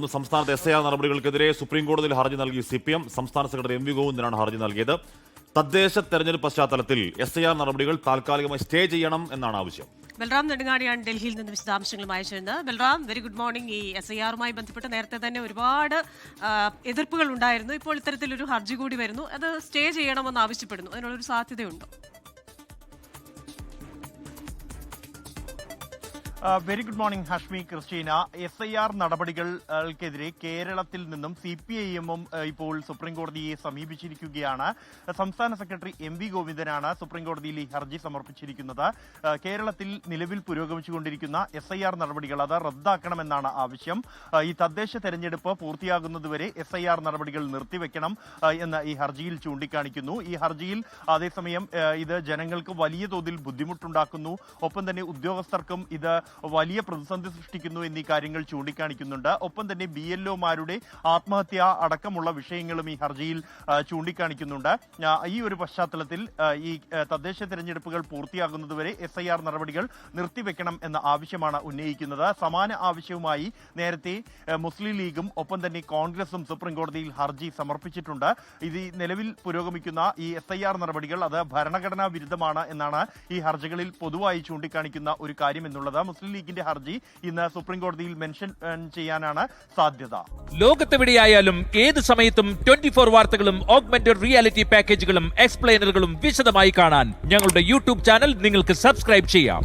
സംസ്ഥാനത്തെ SIR നടപടികൾക്കെതിരെ supreme കോടതിയിൽ ഹർജി നൽകി CPM സംസ്ഥാന സെക്രട്ടറി MV ഗോവിന്ദനാണ് ഹർജി നൽകിയത്. തദ്ദേശ തെരഞ്ഞെടുപ്പ് പശ്ചാത്തലത്തിൽ SIR നടപടികൾ താൽക്കാലികമായി സ്റ്റേ ചെയ്യണം എന്നാണ് ആവശ്യം. ബൽറാം നെടുങ്ങാടിയാണ് ഡൽഹിയിൽ നിന്ന് വിശദാംശങ്ങളുമായി ചേർന്നത്. Balram, very good morning. ഈ SIR-മായി ബന്ധപ്പെട്ട് നേരത്തെ തന്നെ ഒരുപാട് എതിർപ്പുകൾ ഉണ്ടായിരുന്നു. ഇപ്പോൾ ഇത്തരത്തിലൊരു ഹർജി കൂടി വരുന്നു. അത് സ്റ്റേ ചെയ്യണമെന്ന് ആവശ്യപ്പെടുന്നു. അതിനുള്ളൊരു സാധ്യതയുണ്ടോ? Very good morning Hashmi, Christina. SIR നടപടികൾക്കെതിരെ കേരളത്തിൽ നിന്നും CPIM-ഉം ഇപ്പോൾ സുപ്രീം കോടതിയെ സമീപിച്ചിരിക്കുകയാണ്. സംസ്ഥാന സെക്രട്ടറി MV ഗോവിന്ദനാണ് സുപ്രീം കോടതിയിൽ ഈ ഹർജി സമർപ്പിച്ചിരിക്കുന്നത്. കേരളത്തിൽ നിലവിൽ പുരോഗമിച്ചുകൊണ്ടിരിക്കുന്ന SIR നടപടികൾ അത് റദ്ദാക്കണമെന്നാണ് ആവശ്യം. ഈ തദ്ദേശ തെരഞ്ഞെടുപ്പ് പൂർത്തിയാകുന്നതുവരെ SIR നടപടികൾ നിർത്തിവെക്കണം എന്ന് ഈ ഹർജിയിൽ ചൂണ്ടിക്കാണിക്കുന്നു. ഈ ഹർജിയിൽ അതേസമയം ഇത് ജനങ്ങൾക്ക് വലിയ തോതിൽ ബുദ്ധിമുട്ടുണ്ടാക്കുന്നു, ഒപ്പം തന്നെ ഉദ്യോഗസ്ഥർക്കും ഇത് വലിയ പ്രതിസന്ധി സൃഷ്ടിക്കുന്നു എന്നീ കാര്യങ്ങൾ ചൂണ്ടിക്കാണിക്കുന്നുണ്ട്. ഒപ്പം തന്നെ BLO-മാരുടെ ആത്മഹത്യ അടക്കമുള്ള വിഷയങ്ങളും ഈ ഹർജിയിൽ ചൂണ്ടിക്കാണിക്കുന്നുണ്ട്. ഈ ഒരു പശ്ചാത്തലത്തിൽ ഈ തദ്ദേശ തെരഞ്ഞെടുപ്പുകൾ പൂർത്തിയാകുന്നതുവരെ SIR നടപടികൾ നിർത്തിവെക്കണം എന്ന ആവശ്യമാണ് ഉന്നയിക്കുന്നത്. സമാന ആവശ്യവുമായി നേരത്തെ മുസ്ലിം ലീഗും ഒപ്പം തന്നെ കോൺഗ്രസും സുപ്രീം കോടതിയിൽ ഹർജി സമർപ്പിച്ചിട്ടുണ്ട്. ഇത് നിലവിൽ പുരോഗമിക്കുന്ന ഈ SIR നടപടികൾ അത് ഭരണഘടനാ വിരുദ്ധമാണ് എന്നാണ് ഈ ഹർജികളിൽ പൊതുവായി ചൂണ്ടിക്കാണിക്കുന്ന ഒരു കാര്യം എന്നുള്ളത്. മുസ്ലിം ലീഗിന്റെ ഹർജി ഇന്ന് സുപ്രീം കോടതിയിൽ മെൻഷൻ ചെയ്യാനാണ് സാധ്യത. ലോകത്തെവിടെയായാലും ഏത് സമയത്തും 24 വാർത്തകളും ഓഗ്മെന്റഡ് റിയാലിറ്റി പാക്കേജുകളും എക്സ്പ്ലെയിനറുകളും വിശദമായി കാണാൻ ഞങ്ങളുടെ YouTube ചാനൽ നിങ്ങൾക്ക് സബ്സ്ക്രൈബ് ചെയ്യാം.